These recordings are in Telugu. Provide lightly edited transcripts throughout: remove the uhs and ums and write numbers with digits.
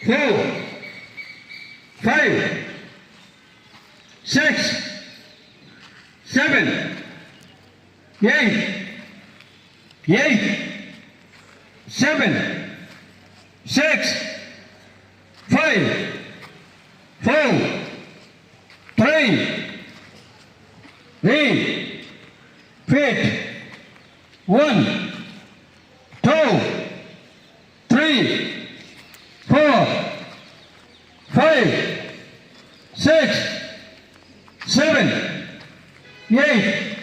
4, 5, 6, 7, 8, 7, 6, 5, 4, 3, 8, 1, 2, 3, 4, 5, 6, 7, 8,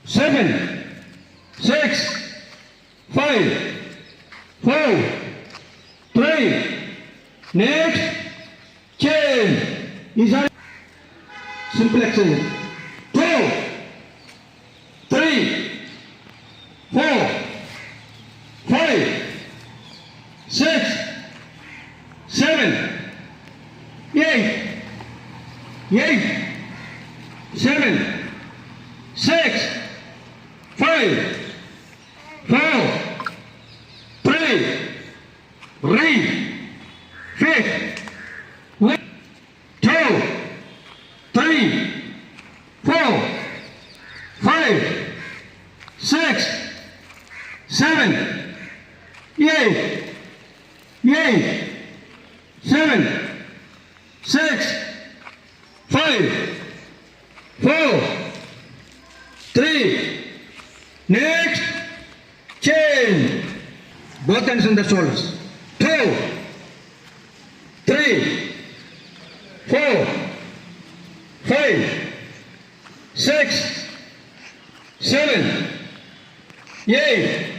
7, 6, 5, 4, 3. Next, change. These are simple exercise. 2, 3, 4, 5, 6, 7, 8, 7, 6, 5, 4, 3, read, 5, 1, 2, 3, 4, 5, 6, 7, 8, 7, 6, 5, 4, 3. Next, change. Both hands on the shoulders. 2, 3, 4, 5, 6, 7, 8,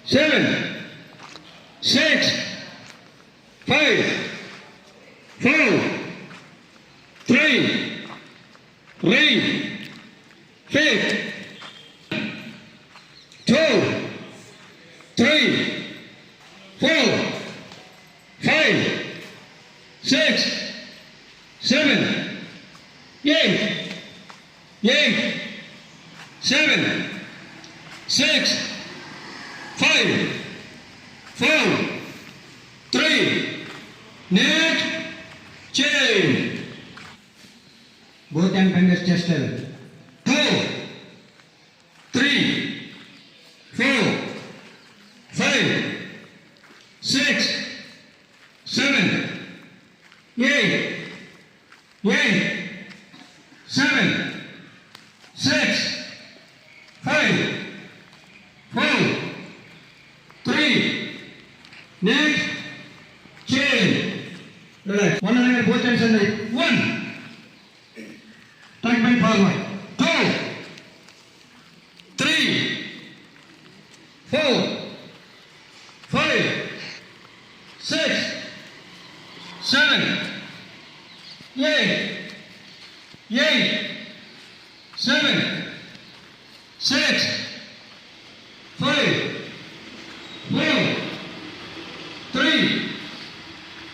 7, 6, 5, 4, 3, read, 5, 2, 3, 4, 5, 6, 7, 8, 7, 6, 5, 4, 3. Next, change. Both hand fingers chest level. 2, 3, 4, 5, 6, 7, 8, 7, 6, 5, 4, 3. Next, change. Relax. One hand, both hands on the 1. Turn back forward. 2, 3, 4, 5, 6, 7, 8, 7, 6, 5, 4, 3.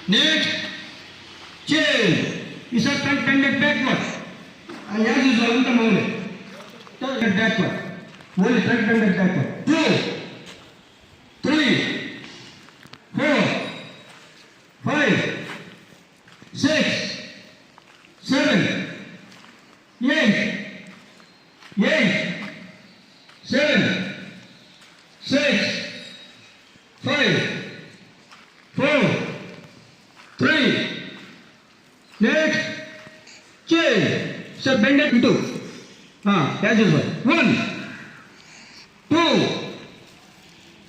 Next, change. Is a turn bended backward. And as is on the moment. Turn it backward. Only turn bended backward. 2, 3, 4, 5, 6, 7, 8, 7, 6, 5, 4, 3. Next, change. So bend it into. That is one. 1, 2,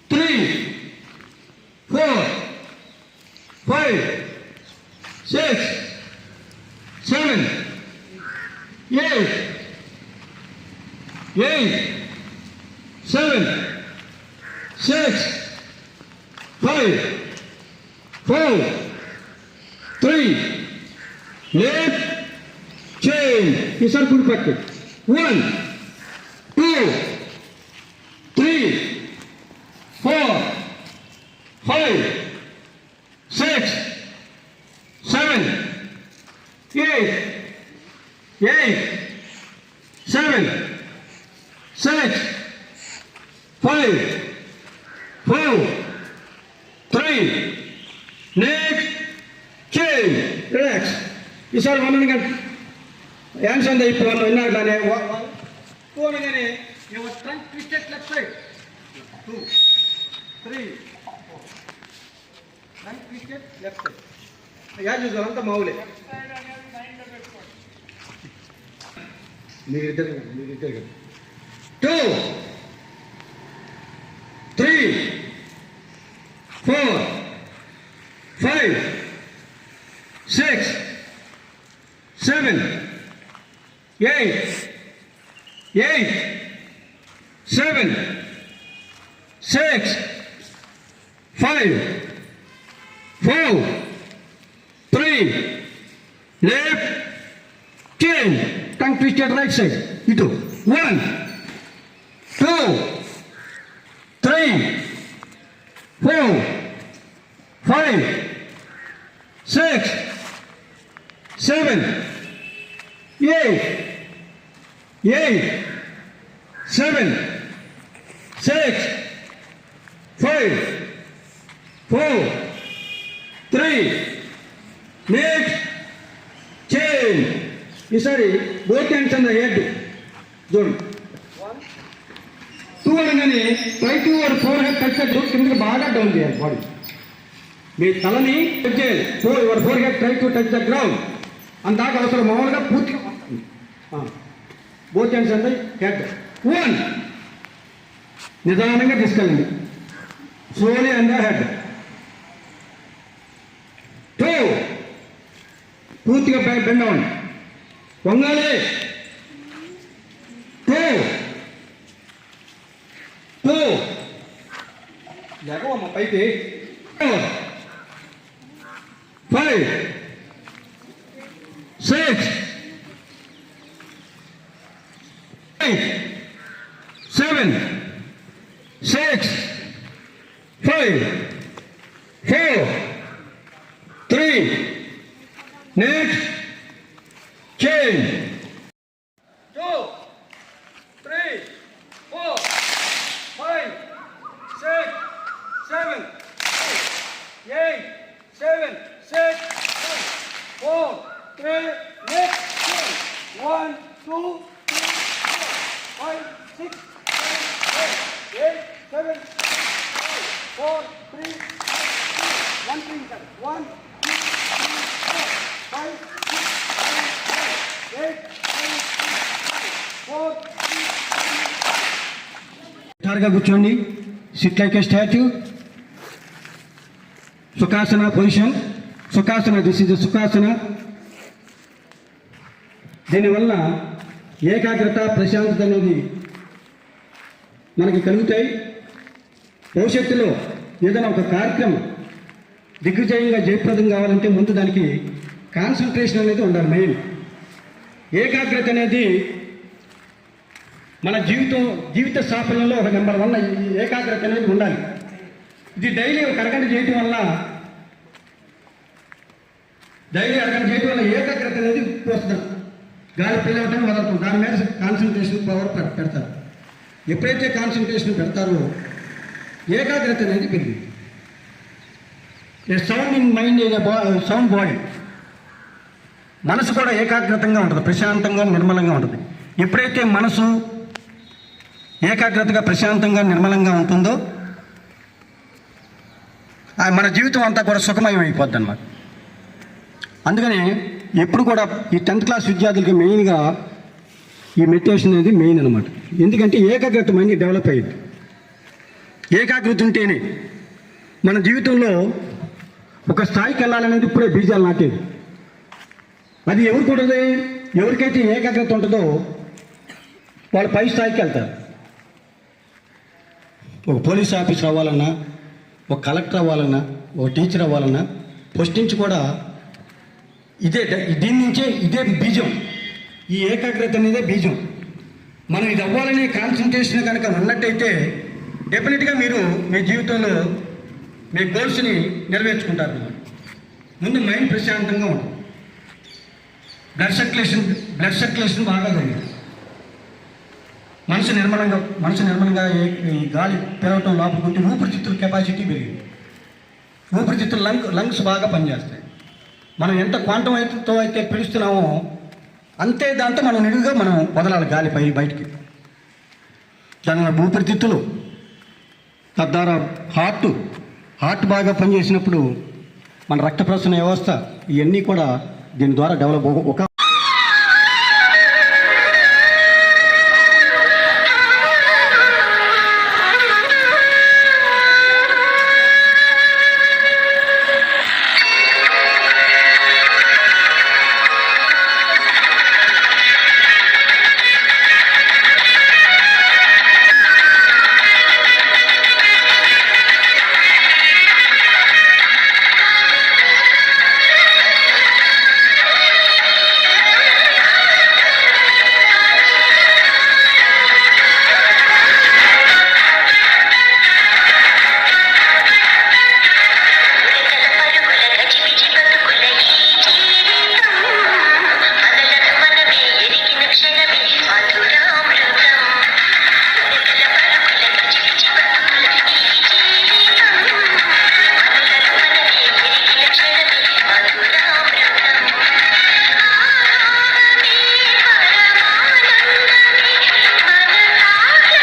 3, 4, 5, 6, 7, 8, 7, 6, 5, 4, 3. Left, change. These are good practice. 1, 2, 3, 4, 5, 6, 7, 8, 7, 6, 5, 4, ఈసారి 1 అనగానే హ్యాండ్స్ ఆన్ ద హిప్ 1 విన్నాగానే 2 అనగానే your trunk twisted left side 2 3 4 trunk twisted left side as usual అంతా మామూలే. మీరిద్దరు 2 3 4 5 6 7 8 7 6 5 4 3 left change tongue twisted right side itu 1 2 3 4 5 6 7 8 7 6 5 4 3 next change. ఈసారి both hands on the head చూడండి. 2 అనగానే try to your four head touch the కిందకి బాగా డౌన్ చేయాలి బాడీ. మీ తలని టచ్ చేయాలి. Your four head try to touch the ground అందాక అవసరం మామూలుగా పూర్తిగా both hands on the head. 1 నిదానంగా తీసుకెళ్ళండి. Slowly on the head. 2 పూర్తిగా బెండ్ అవ్వండి. వంగాలి. 2 లేకమ్మా పైకి. 5 6 8 7 6 5 4 3 next change. 2 3 4 5 6 7 8 7 6 4 3 next change. 1 2 3 4 5 6 7 8 7 4 3 1 3 1 2 3 4 5 6 7 8 4 గా కూర్చోండి. Sit like a statue. Sukhasana position. Sukhasana, this is Sukhasana. దీనివల్ల ఏకాగ్రత, ప్రశాంతత అనేది మనకి కలుగుతాయి. భవిష్యత్తులో ఏదైనా ఒక కార్యక్రమం దిగ్విజయంగా జయప్రదం కావాలంటే ముందు దానికి కాన్సన్ట్రేషన్ అనేది ఉండాలి. మెయిన్ ఏకాగ్రత అనేది మన జీవిత సాఫల్యంలో ఒక నెంబర్ 1 ఏకాగ్రత అనేది ఉండాలి. ఇది డైలీ ఒక అరగంట చేయటం వల్ల ఏకాగ్రత అనేది వస్తుంది. గాలి పిల్లవటం వదలటం, దాని మీద కాన్సన్ట్రేషన్ పవర్ పెడతారు. ఎప్పుడైతే కాన్సన్ట్రేషన్ పెడతారో ఏకాగ్రత అనేది పెరిగింది. A sound in mind is sound body. మనసు కూడా ఏకాగ్రతంగా ఉంటుంది, ప్రశాంతంగా నిర్మలంగా ఉంటుంది. ఎప్పుడైతే మనసు ఏకాగ్రతగా ప్రశాంతంగా నిర్మలంగా ఉంటుందో మన జీవితం అంతా కూడా సుఖమయం అయిపోద్ది అన్నమాట. అందుకని ఎప్పుడు కూడా ఈ 10th క్లాస్ విద్యార్థులకి మెయిన్గా ఈ మెడిటేషన్ అనేది మెయిన్ అనమాట. ఎందుకంటే ఏకాగ్రత మైండ్ డెవలప్ అయ్యింది. ఏకాగ్రత ఉంటేనే మన జీవితంలో ఒక స్థాయికి వెళ్ళాలనేది ఇప్పుడే బీజాలు నాటేది. అది ఎవరికి ఉంటుంది? ఎవరికైతే ఏకాగ్రత ఉంటుందో వాళ్ళు పై స్థాయికి వెళ్తారు. ఒక పోలీస్ ఆఫీసర్ అవ్వాలన్నా, ఒక కలెక్టర్ అవ్వాలన్నా, ఒక టీచర్ అవ్వాలన్నా ఫస్ట్ నుంచి కూడా దీని నుంచే ఇదే బీజం. ఈ ఏకాగ్రత అనేదే బీజం. మనం ఇది అవ్వాలనే కాన్సన్ట్రేషన్ కనుక ఉన్నట్టయితే డెఫినెట్గా మీరు మీ జీవితంలో మీ గోల్స్ని నెరవేర్చుకుంటారు. ముందు మైండ్ ప్రశాంతంగా ఉంటుంది. బ్లడ్ సర్క్యులేషన్ బాగా జరిగింది. మనసు నిర్మలంగా ఈ గాలి పెరగటం లోపలికి ఊపిరితిత్తుల కెపాసిటీ పెరిగింది. ఊపిరితిత్తుల లంగ్స్ బాగా పనిచేస్తాయి. మనం ఎంత క్వాంటం అయితేతో అయితే పిలుస్తున్నామో అంతే దాంతో మనం నిడుగా మనం వదలాలి గాలి బయటికి. దాని ఊపిరితిత్తులు, తద్వారా హార్ట్ బాగా పనిచేసినప్పుడు మన రక్త ప్రసరణ వ్యవస్థ ఇవన్నీ కూడా దీని ద్వారా డెవలప్ ఒక